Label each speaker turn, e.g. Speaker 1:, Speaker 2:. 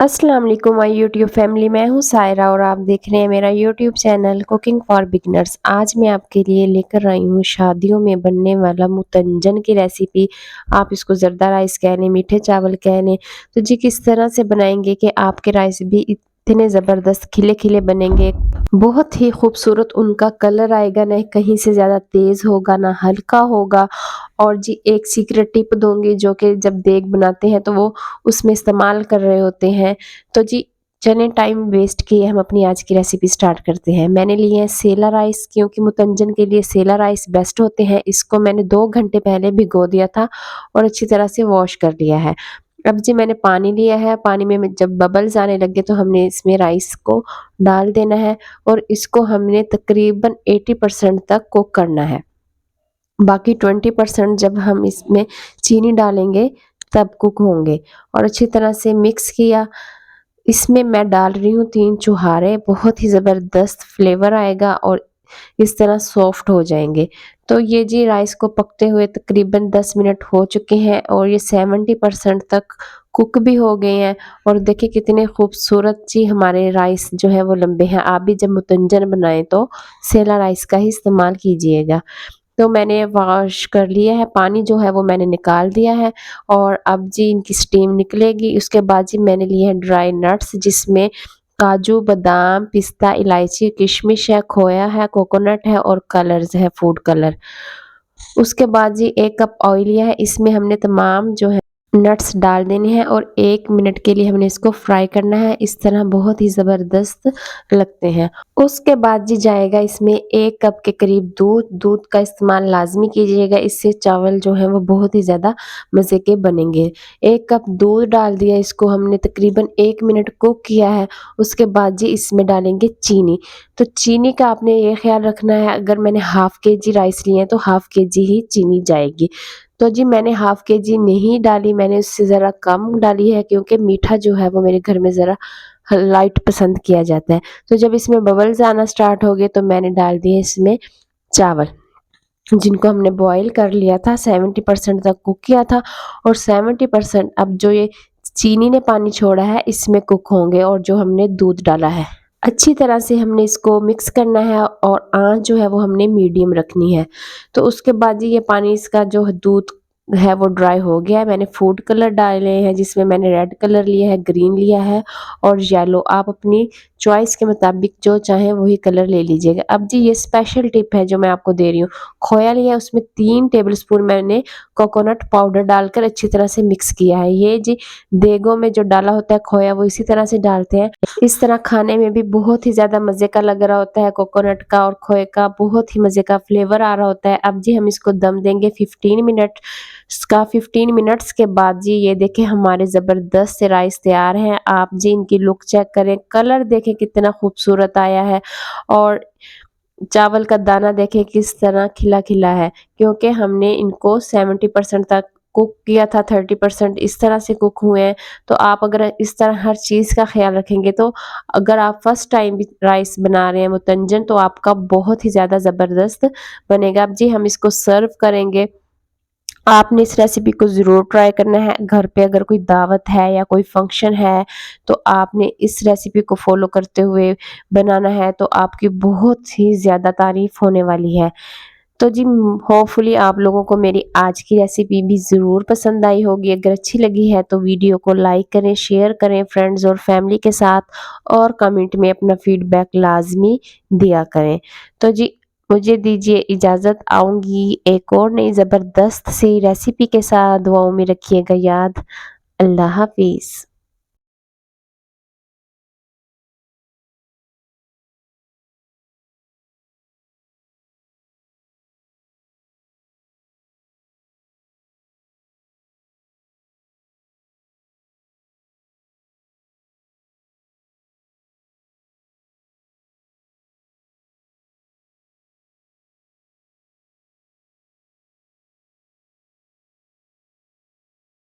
Speaker 1: अस्सलाम वालेकुम my YouTube family. मैं हूँ सायरा और आप देख रहे हैं मेरा YouTube channel cooking for beginners. आज मैं आपके लिए लेकर आई हूँ शादियों में बनने वाला मुतंजन की रेसिपी। आप इसको ज़र्दा राइस कह लें, मीठे चावल कह लें। तो जी किस तरह से बनाएंगे कि आपके राइस भी इतने ज़बरदस्त खिले खिले बनेंगे, बहुत ही खूबसूरत उनका कलर आएगा, ना कहीं से ज़्यादा तेज़ होगा ना हल्का होगा। और जी एक सीक्रेट टिप दूंगी जो कि जब देग बनाते हैं तो वो उसमें इस्तेमाल कर रहे होते हैं। तो जी चलें टाइम वेस्ट किए हम अपनी आज की रेसिपी स्टार्ट करते हैं। मैंने लिए हैं सेला राइस, क्योंकि मुतंजन के लिए सेला राइस बेस्ट होते हैं। इसको मैंने 2 घंटे पहले भिगो दिया था और अच्छी तरह से वॉश कर लिया है। अब जी मैंने पानी लिया है, पानी में जब बबल्स आने लगे तो हमने इसमें राइस को डाल देना है और इसको हमने तकरीबन 80% तक कुक करना है। बाकी 20% जब हम इसमें चीनी डालेंगे तब कुक होंगे। और अच्छी तरह से मिक्स किया। इसमें मैं डाल रही हूँ 3 चुहारे, बहुत ही ज़बरदस्त फ्लेवर आएगा और इस तरह सॉफ्ट हो जाएंगे। तो ये जी राइस को पकते हुए तकरीबन 10 मिनट हो चुके हैं और ये 70% तक कुक भी हो गए हैं। और देखिए कितने खूबसूरत जी हमारे राइस जो है वो लंबे हैं। आप भी जब मुतंजन बनाएं तो सेला राइस का ही इस्तेमाल कीजिएगा। तो मैंने वॉश कर लिया है, पानी जो है वो मैंने निकाल दिया है और अब जी इनकी स्टीम निकलेगी। उसके बाद जी मैंने लिए हैं ड्राई नट्स, जिसमें काजू, बादाम, पिस्ता, इलायची, किशमिश है, खोया है, कोकोनट है और कलर्स है, फूड कलर। उसके बाद जी 1 कप ऑयल लिया है, इसमें हमने तमाम जो है नट्स डाल देने हैं और 1 मिनट के लिए हमने इसको फ्राई करना है। इस तरह बहुत ही ज़बरदस्त लगते हैं। उसके बाद जी जाएगा इसमें 1 कप के करीब दूध। दूध का इस्तेमाल लाज़मी कीजिएगा, इससे चावल जो हैं वो बहुत ही ज़्यादा मज़े के बनेंगे। 1 कप दूध डाल दिया, इसको हमने तकरीबन 1 मिनट कुक किया है। उसके बाद जी इसमें डालेंगे चीनी। तो चीनी का आपने ये ख़्याल रखना है, अगर मैंने हाफ़ केजी राइस लिए हैं तो हाफ़ केजी ही चीनी जाएगी। तो जी मैंने हाफ़ केजी नहीं डाली, मैंने उससे ज़रा कम डाली है, क्योंकि मीठा जो है वो मेरे घर में ज़रा लाइट पसंद किया जाता है। तो जब इसमें बबल्स आना स्टार्ट हो गए तो मैंने डाल दिए इसमें चावल, जिनको हमने बॉयल कर लिया था, 70% तक कुक किया था। और 70% अब जो ये चीनी ने पानी छोड़ा है इसमें कुक होंगे और जो हमने दूध डाला है। अच्छी तरह से हमने इसको मिक्स करना है और आँच जो है वो हमने मीडियम रखनी है। तो उसके बाद जी ये पानी, इसका जो दूध है वो ड्राई हो गया है। मैंने फूड कलर डाले हैं, जिसमें मैंने रेड कलर लिया है, ग्रीन लिया है और येलो। आप अपनी चॉइस के मुताबिक जो चाहें वही कलर ले लीजिएगा। अब जी ये स्पेशल टिप है जो मैं आपको दे रही हूँ। खोया लिया है, उसमें 3 टेबलस्पून मैंने कोकोनट पाउडर डालकर अच्छी तरह से मिक्स किया है। ये जी देगों में जो डाला होता है खोया, वो इसी तरह से डालते हैं। इस तरह खाने में भी बहुत ही ज़्यादा मज़े का लग रहा होता है। कोकोनट का और खोए का बहुत ही मज़े का फ्लेवर आ रहा होता है। अब जी हम इसको दम देंगे 15 मिनट का। 15 मिनट्स के बाद जी ये देखें हमारे ज़बरदस्त से राइस तैयार हैं। आप जी इनकी लुक चेक करें, कलर देखें कितना खूबसूरत आया है और चावल का दाना देखें किस तरह खिला खिला है, क्योंकि हमने इनको 70% तक कुक किया था, 30% इस तरह से कुक हुए हैं। तो आप अगर इस तरह हर चीज़ का ख्याल रखेंगे तो अगर आप फर्स्ट टाइम भी राइस बना रहे हैं मुतंजन, तो आपका बहुत ही ज़्यादा ज़बरदस्त बनेगा। अब जी हम इसको सर्व करेंगे। आपने इस रेसिपी को ज़रूर ट्राई करना है। घर पे अगर कोई दावत है या कोई फंक्शन है तो आपने इस रेसिपी को फॉलो करते हुए बनाना है, तो आपकी बहुत ही ज़्यादा तारीफ़ होने वाली है। तो जी होपफुली आप लोगों को मेरी आज की रेसिपी भी ज़रूर पसंद आई होगी। अगर अच्छी लगी है तो वीडियो को लाइक करें, शेयर करें फ्रेंड्स और फैमिली के साथ और कमेंट में अपना फीडबैक लाज़मी दिया करें। तो जी मुझे दीजिए इजाज़त, आऊँगी एक और नई ज़बरदस्त सी रेसिपी के साथ। दुआओं में रखिएगा याद। अल्लाह हाफ़िज़।